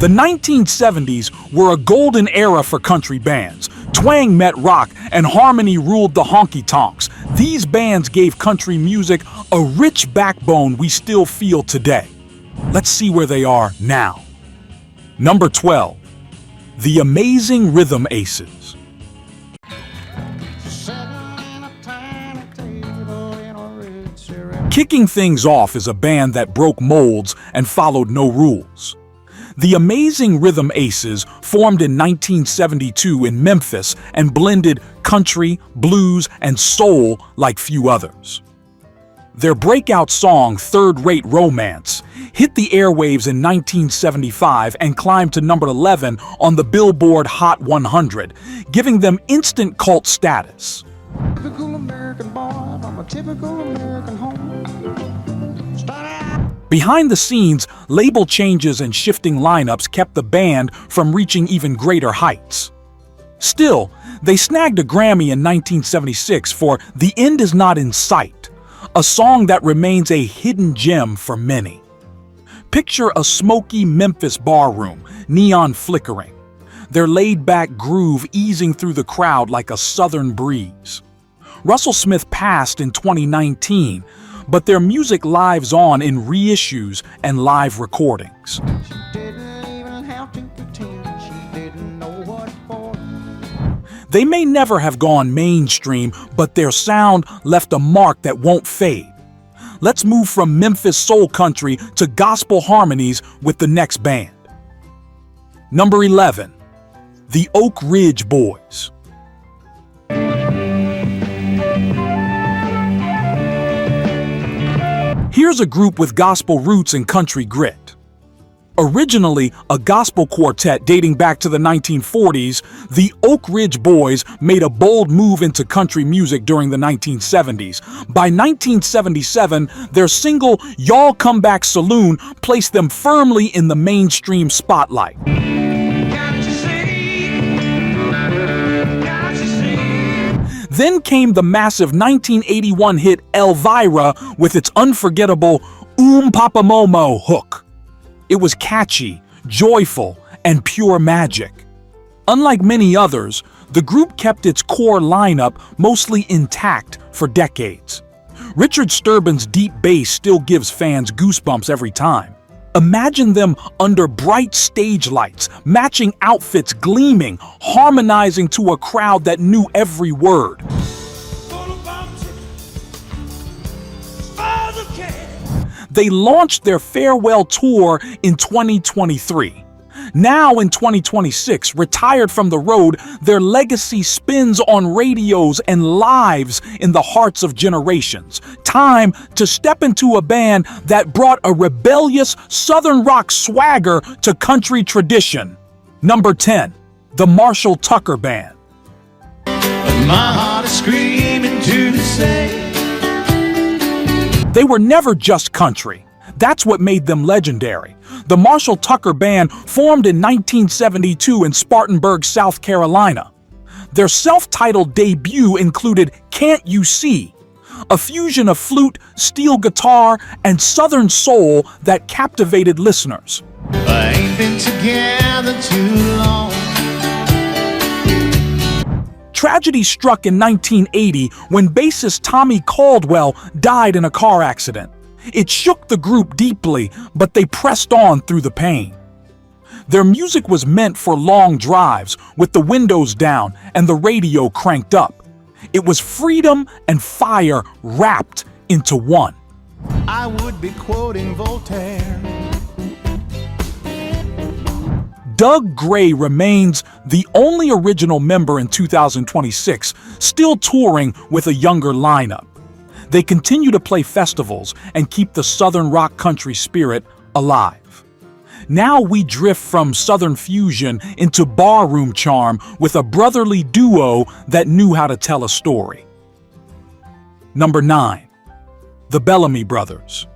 The 1970s were a golden era for country bands. Twang met rock, and harmony ruled the honky-tonks. These bands gave country music a rich backbone we still feel today. Let's see where they are now. Number 12. The Amazing Rhythm Aces. Kicking things off is a band that broke molds and followed no rules. The Amazing Rhythm Aces formed in 1972 in Memphis and blended country, blues, and soul like few others. Their breakout song, Third Rate Romance, hit the airwaves in 1975 and climbed to number 11 on the Billboard Hot 100, giving them instant cult status. Typical American boy from a typical American home. Behind the scenes, label changes and shifting lineups kept the band from reaching even greater heights. Still, they snagged a Grammy in 1976 for The End Is Not in Sight, a song that remains a hidden gem for many. Picture a smoky Memphis barroom, neon flickering, their laid-back groove easing through the crowd like a southern breeze. Russell Smith passed in 2019, but their music lives on in reissues and live recordings. She didn't even have to pretend she didn't know what for. They may never have gone mainstream, but their sound left a mark that won't fade. Let's move from Memphis soul country to gospel harmonies with the next band. Number 11. The Oak Ridge Boys. Here's a group with gospel roots and country grit. Originally a gospel quartet dating back to the 1940s, the Oak Ridge Boys made a bold move into country music during the 1970s. By 1977, their single Y'all Come Back Saloon placed them firmly in the mainstream spotlight. Then came the massive 1981 hit Elvira with its unforgettable Papa Momo hook. It was catchy, joyful, and pure magic. Unlike many others, the group kept its core lineup mostly intact for decades. Richard Sterban's deep bass still gives fans goosebumps every time. Imagine them under bright stage lights, matching outfits gleaming, harmonizing to a crowd that knew every word. They launched their farewell tour in 2023. Now in 2026, retired from the road, their legacy spins on radios and lives in the hearts of generations. Time to step into a band that brought a rebellious Southern rock swagger to country tradition. Number 10. The Marshall Tucker Band. My heart is screaming to say. They were never just country. That's what made them legendary. The Marshall Tucker Band formed in 1972 in Spartanburg, South Carolina. Their self-titled debut included Can't You See, a fusion of flute, steel guitar, and Southern soul that captivated listeners. I ain't been together too long. Tragedy struck in 1980 when bassist Tommy Caldwell died in a car accident. It shook the group deeply, but they pressed on through the pain. Their music was meant for long drives, with the windows down and the radio cranked up. It was freedom and fire wrapped into one. I would be quoting Voltaire. Doug Gray remains the only original member in 2026, still touring with a younger lineup. They continue to play festivals and keep the Southern rock country spirit alive. Now we drift from Southern fusion into barroom charm with a brotherly duo that knew how to tell a story. Number 9. The Bellamy Brothers.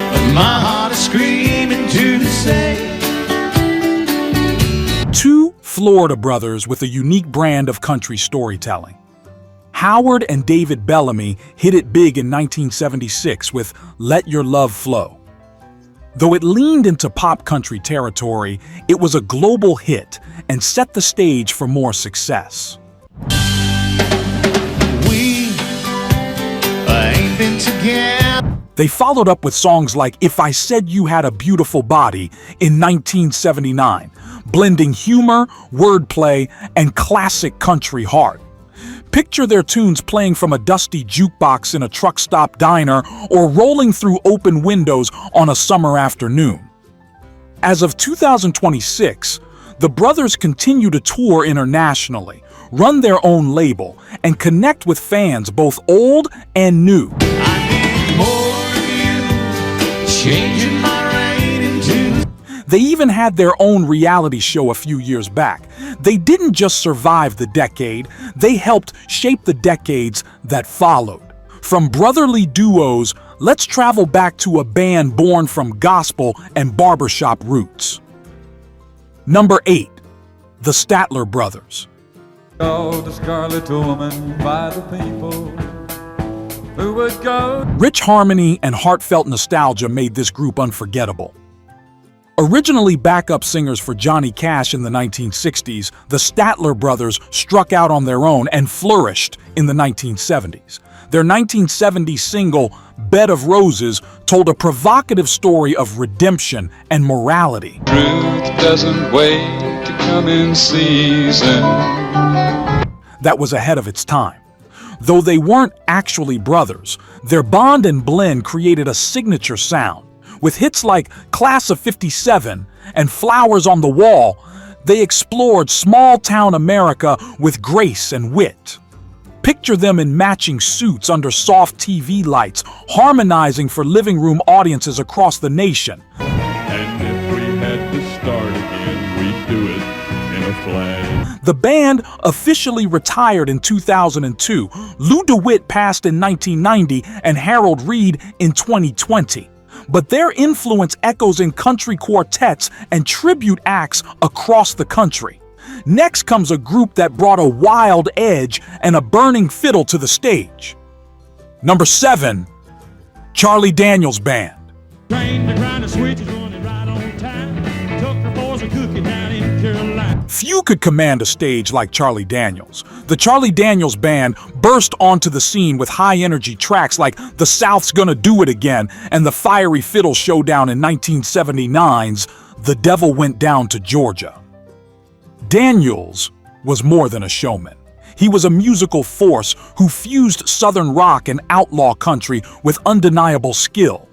My heart is screaming to say. Two Florida brothers with a unique brand of country storytelling. Howard and David Bellamy hit it big in 1976 with Let Your Love Flow. Though it leaned into pop country territory, it was a global hit and set the stage for more success. We ain't been together. They followed up with songs like If I Said You Had a Beautiful Body in 1979, blending humor, wordplay, and classic country heart. Picture their tunes playing from a dusty jukebox in a truck stop diner or rolling through open windows on a summer afternoon. As of 2026, the brothers continue to tour internationally, run their own label, and connect with fans both old and new. I need more of you, changing my rain into. They even had their own reality show a few years back. They didn't just survive the decade, they helped shape the decades that followed. From brotherly duos, let's travel back to a band born from gospel and barbershop roots. Number 8, the Statler Brothers. Oh, the scarlet woman by the people who would go. Rich harmony and heartfelt nostalgia made this group unforgettable. Originally backup singers for Johnny Cash in the 1960s, the Statler Brothers struck out on their own and flourished in the 1970s. Their 1970 single, Bed of Roses, told a provocative story of redemption and morality. Truth doesn't wait to come in season. That was ahead of its time. Though they weren't actually brothers, their bond and blend created a signature sound. With hits like Class of '57 and Flowers on the Wall, they explored small-town America with grace and wit. Picture them in matching suits under soft TV lights, harmonizing for living room audiences across the nation. And if we had to start again, we'd do it in a flash. The band officially retired in 2002. Lou DeWitt passed in 1990 and Harold Reed in 2020. But their influence echoes in country quartets and tribute acts across the country. Next comes a group that brought a wild edge and a burning fiddle to the stage. Number 7, Charlie Daniels Band. Few could command a stage like Charlie Daniels. The Charlie Daniels Band burst onto the scene with high-energy tracks like The South's Gonna Do It Again and the fiery fiddle showdown in 1979's The Devil Went Down to Georgia. Daniels was more than a showman. He was a musical force who fused Southern rock and outlaw country with undeniable skill.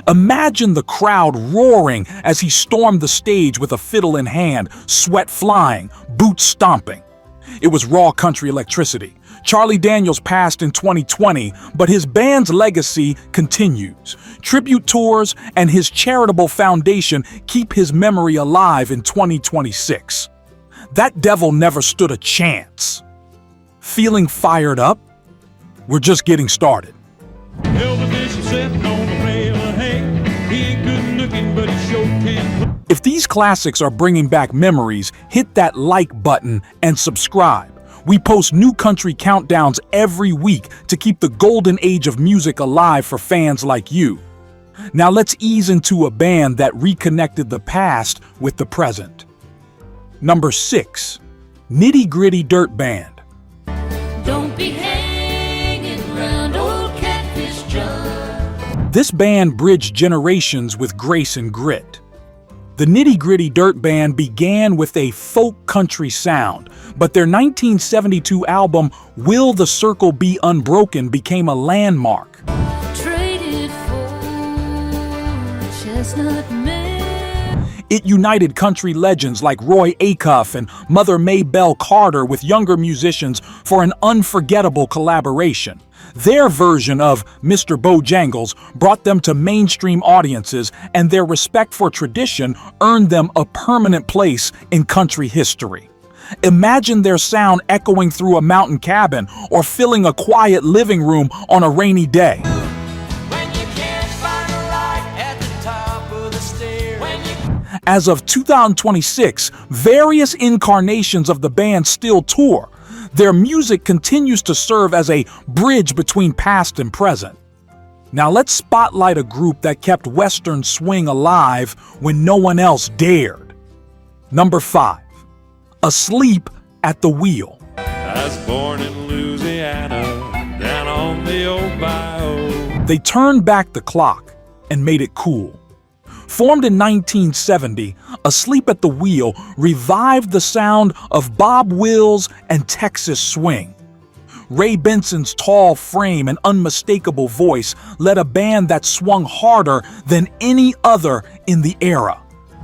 Imagine the crowd roaring as he stormed the stage with a fiddle in hand, sweat flying, boots stomping. It was raw country electricity. Charlie Daniels passed in 2020, but his band's legacy continues. Tribute tours and his charitable foundation keep his memory alive in 2026. That devil never stood a chance. Feeling fired up? We're just getting started. If these classics are bringing back memories, hit that like button and subscribe. We post new country countdowns every week to keep the golden age of music alive for fans like you. Now let's ease into a band that reconnected the past with the present. Number 6, Nitty Gritty Dirt Band. Don't be hanging around old Catfish John. This band bridged generations with grace and grit. The Nitty Gritty Dirt Band began with a folk country sound, but their 1972 album, Will the Circle Be Unbroken, became a landmark. Traded for chestnut man. It united country legends like Roy Acuff and Mother Maybelle Carter with younger musicians for an unforgettable collaboration. Their version of Mr. Bojangles brought them to mainstream audiences, and their respect for tradition earned them a permanent place in country history. Imagine their sound echoing through a mountain cabin or filling a quiet living room on a rainy day. When you can't find a light at the top of the stairs. As of 2026, various incarnations of the band still tour. Their music continues to serve as a bridge between past and present. Now let's spotlight a group that kept Western swing alive when no one else dared. Number 5. Asleep at the Wheel. I was born in Louisiana, down on the old bayou. They turned back the clock and made it cool. Formed in 1970, Asleep at the Wheel revived the sound of Bob Wills and Texas swing. Ray Benson's tall frame and unmistakable voice led a band that swung harder than any other in the era.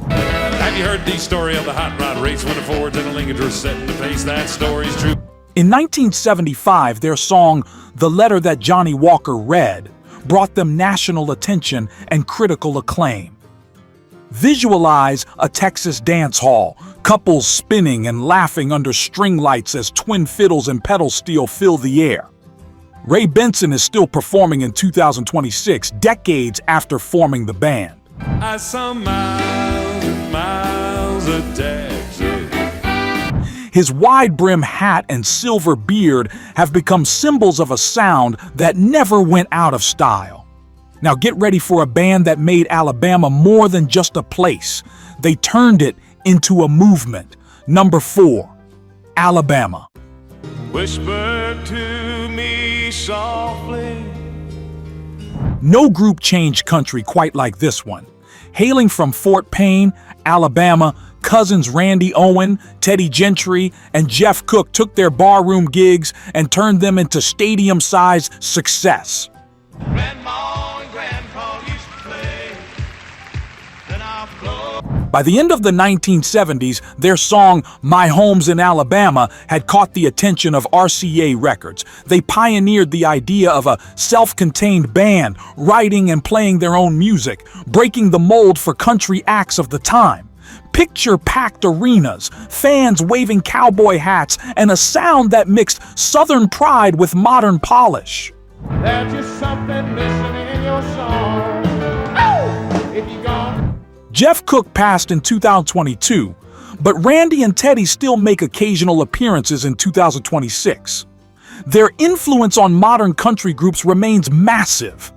Have you heard the story of the hot rod race when the Fords and the Lincolns were setting the pace? That story's true. In 1975, their song, The Letter That Johnny Walker Read, brought them national attention and critical acclaim. Visualize a Texas dance hall, couples spinning and laughing under string lights as twin fiddles and pedal steel fill the air. Ray Benson is still performing in 2026, decades after forming the band. I saw miles and miles of Texas. His wide-brim hat and silver beard have become symbols of a sound that never went out of style. Now get ready for a band that made Alabama more than just a place. They turned it into a movement. Number 4. Alabama. Whisper to me softly. No group changed country quite like this one. Hailing from Fort Payne, Alabama, cousins Randy Owen, Teddy Gentry, and Jeff Cook took their barroom gigs and turned them into stadium-sized success. Grandma and Grandpa used to play. Then I'll blow. By the end of the 1970s, their song, My Home's in Alabama, had caught the attention of RCA Records. They pioneered the idea of a self-contained band, writing and playing their own music, breaking the mold for country acts of the time. Picture packed arenas, fans waving cowboy hats, and a sound that mixed Southern pride with modern polish. There's just something missing in your song. Oh! If you gone. Jeff Cook passed in 2022, but Randy and Teddy still make occasional appearances in 2026. Their influence on modern country groups remains massive.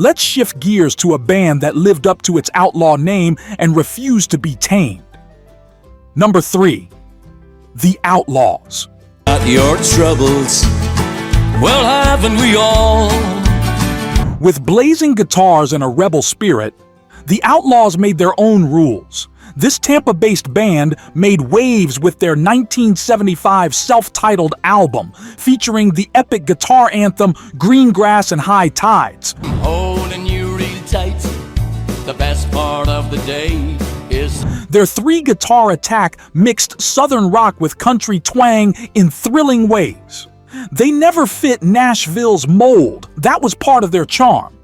Let's shift gears to a band that lived up to its outlaw name and refused to be tamed. Number 3. The Outlaws. Not your troubles. Well, haven't we all? With blazing guitars and a rebel spirit, the Outlaws made their own rules. This Tampa-based band made waves with their 1975 self-titled album, featuring the epic guitar anthem Green Grass and High Tides. Holding you real tight. The best part of the day is Their 3-guitar attack mixed Southern rock with country twang in thrilling ways. They never fit Nashville's mold. That was part of their charm.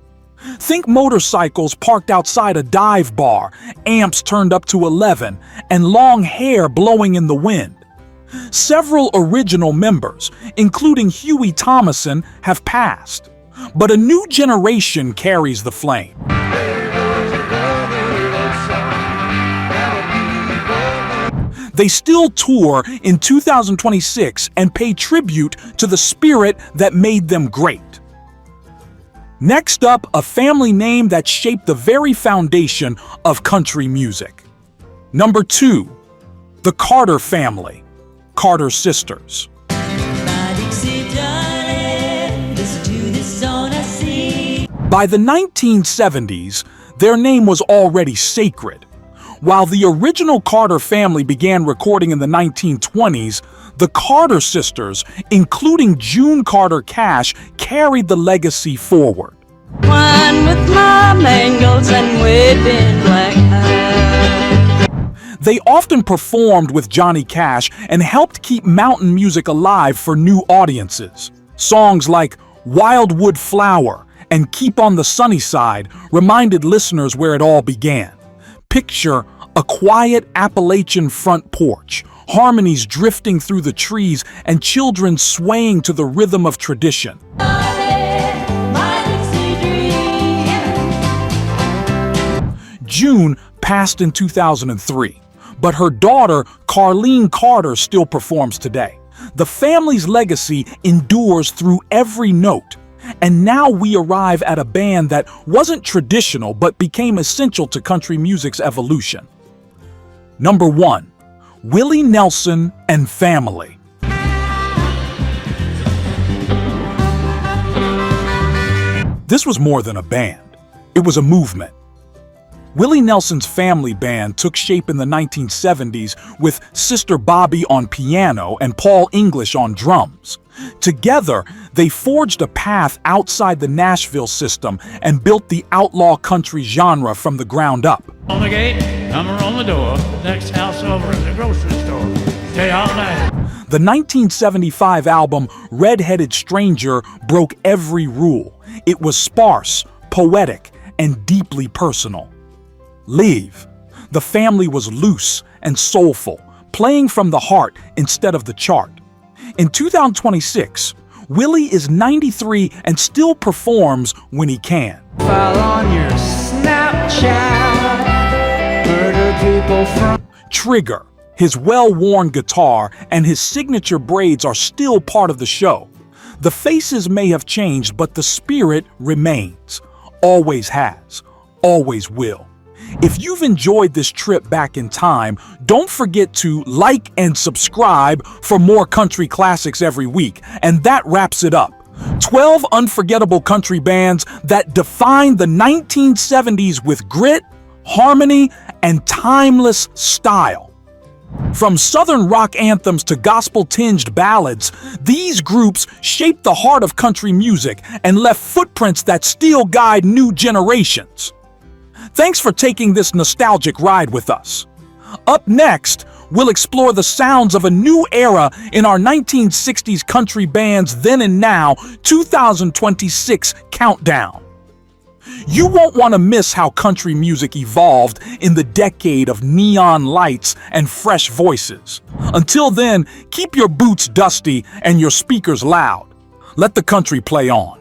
Think motorcycles parked outside a dive bar, amps turned up to 11, and long hair blowing in the wind. Several original members, including Huey Thomason, have passed, but a new generation carries the flame. They still tour in 2026 and pay tribute to the spirit that made them great. Next up, a family name that shaped the very foundation of country music. Number 2, the Carter family, Carter sisters. By the 1970s, their name was already sacred. While the original Carter family began recording in the 1920s, the Carter sisters, including June Carter Cash, carried the legacy forward. Wine with my mangoes and waving black hair. They often performed with Johnny Cash and helped keep mountain music alive for new audiences. Songs like Wildwood Flower and Keep on the Sunny Side reminded listeners where it all began. Picture a quiet Appalachian front porch, harmonies drifting through the trees, and children swaying to the rhythm of tradition. June passed in 2003, but her daughter, Carlene Carter, still performs today. The family's legacy endures through every note, and now we arrive at a band that wasn't traditional but became essential to country music's evolution. Number 1. Willie Nelson and Family. This was more than a band. It was a movement. Willie Nelson's family band took shape in the 1970s with Sister Bobby on piano and Paul English on drums. Together, they forged a path outside the Nashville system and built the outlaw country genre from the ground up. On the gate, number on the door, next house over at the grocery store. Stay all night. The 1975 album Red-Headed Stranger broke every rule. It was sparse, poetic, and deeply personal. Leave. The family was loose and soulful, playing from the heart instead of the chart. In 2026, Willie is 93 and still performs when he can. File on your Snapchat. Murder people from Trigger, his well-worn guitar, and his signature braids are still part of the show. The faces may have changed, but the spirit remains. Always has. Always will. If you've enjoyed this trip back in time, don't forget to like and subscribe for more country classics every week. And that wraps it up. 12 unforgettable country bands that defined the 1970s with grit, harmony, and timeless style. From Southern rock anthems to gospel-tinged ballads, these groups shaped the heart of country music and left footprints that still guide new generations. Thanks for taking this nostalgic ride with us. Up next, we'll explore the sounds of a new era in our 1960s country bands Then and Now 2026 countdown. You won't want to miss how country music evolved in the decade of neon lights and fresh voices. Until then, keep your boots dusty and your speakers loud. Let the country play on.